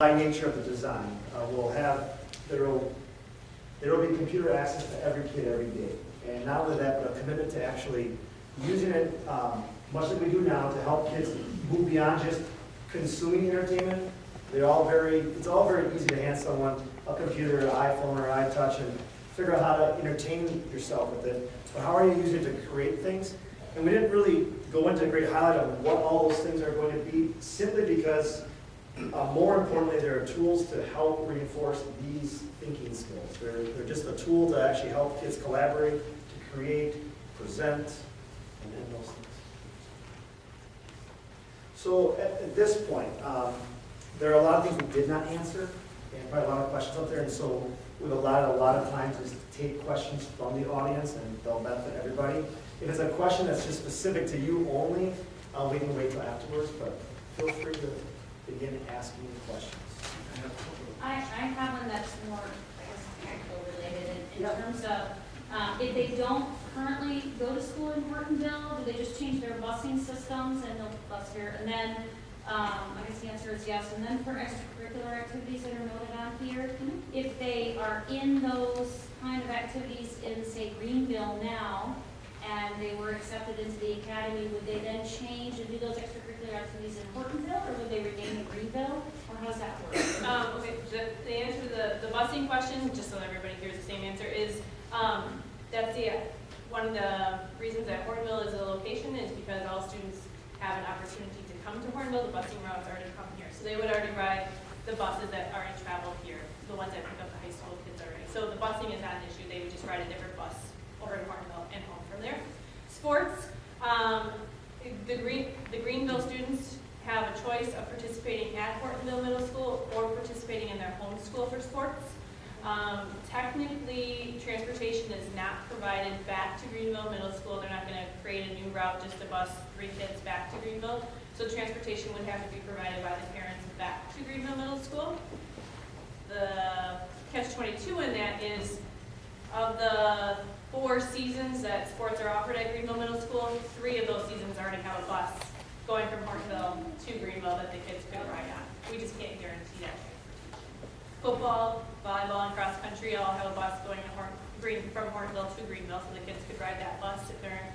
By nature of the design, there will be computer access to every kid every day. And not only that, but a commitment to actually using it, much like we do now, to help kids move beyond just consuming entertainment. It's all very easy to hand someone a computer, an iPhone or iTouch, and figure out how to entertain yourself with it. But how are you using it to create things? And we didn't really go into a great highlight of what all those things are going to be, simply because, more importantly, there are tools to help reinforce these thinking skills. They're just a tool to actually help kids collaborate, to create, present, and those things. So at this point, there are a lot of things we did not answer, and probably a lot of questions out there, and so we've allotted a lot of time to take questions from the audience, and they'll benefit everybody. If it's a question that's just specific to you only, we can wait till afterwards, but feel free to begin asking questions. I have one that's more, I guess, technical related in terms of if they don't currently go to school in Hortonville, do they just change their busing systems and they'll bus here? And then I guess the answer is yes. And then for extracurricular activities that are noted on here, if they are in those kind of activities in, say, Greenville now, and they were accepted into the academy, would they then change and do those extracurricular activities in Hortonville, or would they remain in Greenville, or how does that work? Okay, the answer to the busing question, just so everybody hears the same answer, is that's one of the reasons that Hortonville is a location is because all students have an opportunity to come to Hortonville. The busing routes already come here, so they would already ride the buses that already travel here, the ones that pick up the high school kids already. So the busing is not an issue. They would just ride a different bus over to Hortonville and home from there. Sports, the Greenville students have a choice of participating at Hortonville Middle School or participating in their home school for sports. Technically, transportation is not provided back to Greenville Middle School. They're not going to create a new route just to bus 3 kids back to Greenville. So transportation would have to be provided by the parents back to Greenville Middle School. The catch-22 in that is, of the 4 seasons that sports are offered at Greenville Middle School, 3 of those seasons already have a bus going from Hortonville to Greenville that the kids could ride on. We just can't guarantee that. Football, volleyball, and cross country all have a bus going to from Hortonville to Greenville, so the kids could ride that bus. If they're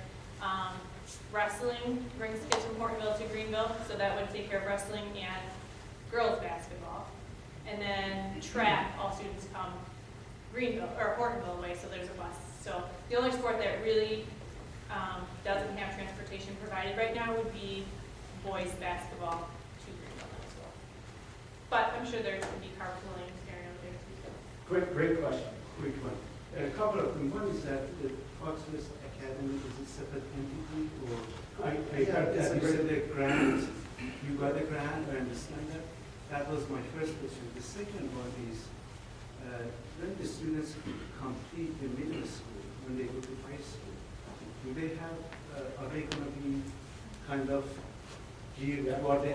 wrestling, brings kids from Hortonville to Greenville, so that would take care of wrestling and girls basketball. And then track, all students come Greenville or Hortonville way, so there's a bus. So the only sport that really doesn't have transportation provided right now would be boys basketball to Greenville Middle School. But I'm sure there could be carpooling scenario there too. Great question. Quick one. A couple of things. One is that the Foxwoods Academy is a separate entity, or I heard that you said the grant, you got the grant, I understand that. That was my first question. The second one is, when the students complete the middle school, when they go to high school, do they have, are they going to be kind of geared toward the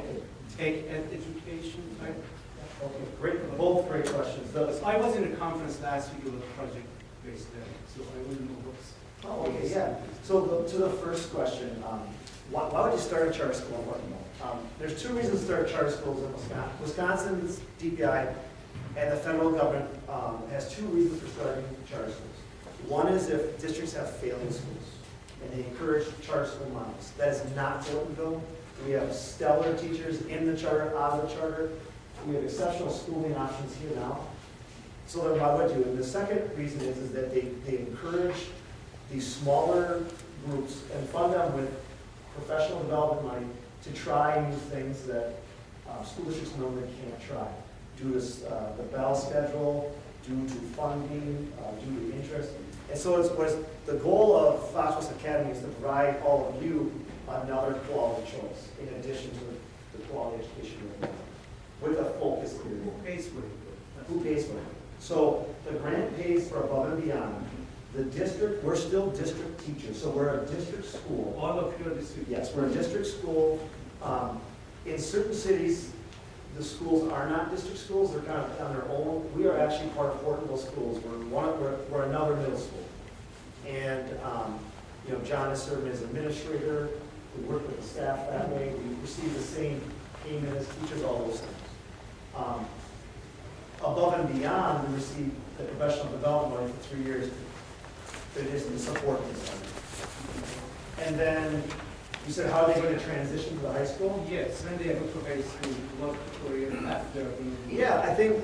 tech ed education type? Okay, both great questions. I was in a conference last week about project-based learning, so I wouldn't know what's. Oh, okay, yeah. So to the first question, why would you start a charter school in Hortonville? There's 2 reasons to start charter schools in Wisconsin. Wisconsin's DPI and the federal government has 2 reasons for starting charter schools. One is if districts have failing schools, and they encourage charter school models. That is not Hortonville. We have stellar teachers in the charter, out of the charter. We have exceptional schooling options here now. So then why would you? And the second reason is that they encourage these smaller groups and fund them with professional development money to try new things that school districts normally can't try due to the bell schedule, due to funding, due to interest. And so the goal of Foxwoods Academy is to provide all of you another quality choice in addition to the quality education you're getting, with a focus here. Who pays for it? Who pays for it? So the grant pays for above and beyond. The district, we're still district teachers, so we're a district school. All of your district? Yes, we're a district school. In certain cities, the schools are not district schools, they're kind of on their own. We are actually part of Hortonville schools. We're another middle school. And John is serving as administrator. We work with the staff that way. We receive the same payment as teachers, all those things. above and beyond, we receive the professional development money for 3 years that is to support these. And then, you said, how are they going to transition to the high school? Yes, when they go to high school, what career path they're going to. Yeah, I think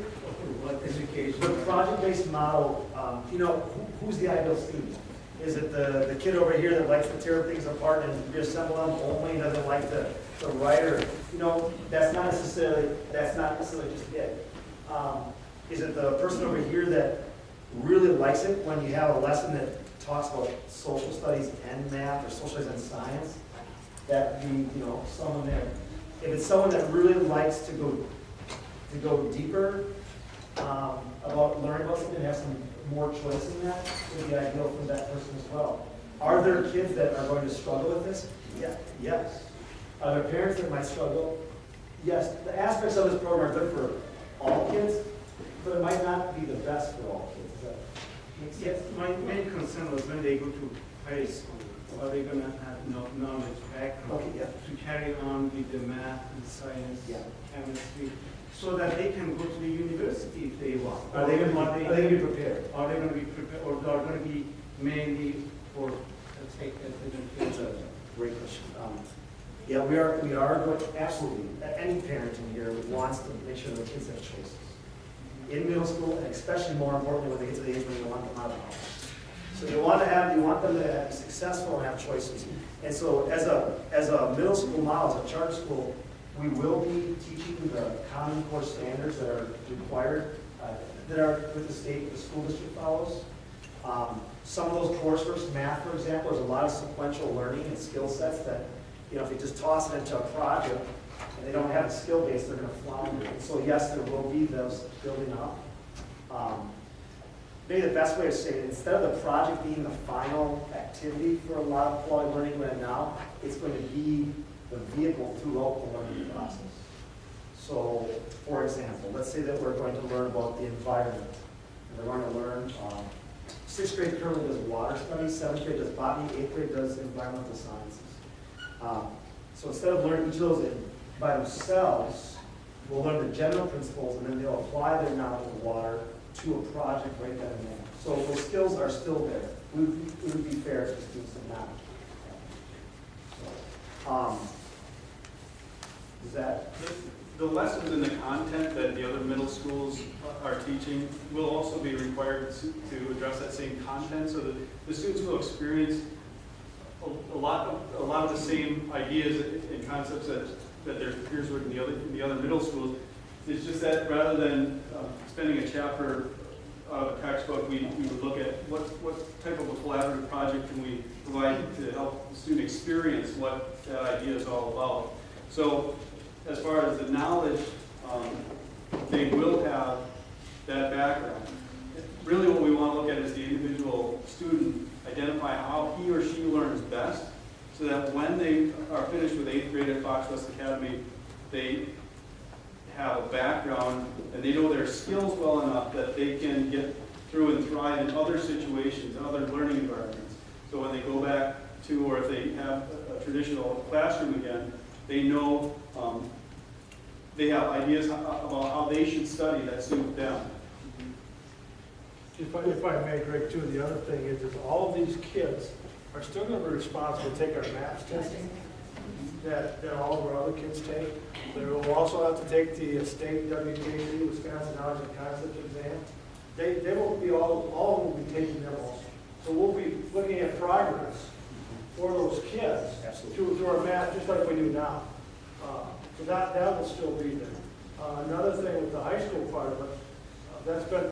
What education. the project-based model, who's the ideal student? Is it the kid over here that likes to tear things apart and reassemble them only, doesn't like to write, or, that's not necessarily just it. Is it the person over here that really likes it when you have a lesson that talks about social studies and math, or social studies and science? That be, someone there. If it's someone that really likes to go deeper about learning about something and have some more choice in that, it would be ideal for that person as well. Are there kids that are going to struggle with this? Yeah. Yes. Are there parents that might struggle? Yes. The aspects of this program are good for all kids, but it might not be the best for all kids. Does that make sense? Yes, my main concern was when they go to high school, are they going to have enough knowledge background Okay, yeah. to carry on with the math and science, Yeah. chemistry, so that they can go to the university if they want? Are they going to be prepared? Are they going to be prepared, or are going to be mainly for, let's say, That's a great question. Yeah, we are going, absolutely, any parent in here wants to make sure their kids have choices. In middle school, and especially more importantly, when they get to the age when you want them out of the house. So you want them to be successful and have choices. And so as a middle school model, as a charter school, we will be teaching the Common Core standards that are required, that are with the state, the school district follows. Some of those coursework, math, for example, there's a lot of sequential learning and skill sets that, if you just toss it into a project and they don't have a skill base, they're going to flounder. And so yes, there will be those building up. Maybe the best way to say it, instead of the project being the final activity for a lot of quality learning right now, it's going to be the vehicle throughout the learning process. So, for example, let's say that we're going to learn about the environment. And we're going to learn, 6th grade currently does water studies, 7th grade does botany, 8th grade does environmental sciences. So instead of learning each of those by themselves, we'll learn the general principles, and then they'll apply their knowledge of water to a project right then and there. So those skills are still there. It would be fair to students to not. Is that? The lessons and the content that the other middle schools are teaching will also be required to address that same content, so that the students will experience a lot of the same ideas and concepts that their peers would in the other middle schools. It's just that rather than spending a chapter out of a textbook, we would look at what type of a collaborative project can we provide to help the student experience what that idea is all about. So as far as the knowledge, they will have that background. Really what we want to look at is the individual student, identify how he or she learns best, so that when they are finished with 8th grade at Fox West Academy, they have a background and they know their skills well enough that they can get through and thrive in other situations, in other learning environments. So when they go back to, or if they have a traditional classroom again, they know, they have ideas about how they should study that suit them. If I may, Greg, too, the other thing is all of these kids are still going to be responsible to take our math testing that all of our other kids take. They will also have to take the state WKC, Wisconsin Knowledge and Concepts exam. They will be all will be taking them also. So we'll be looking at progress for those kids through our math, just like we do now. So that will still be there. Another thing with the high school part of it, that's been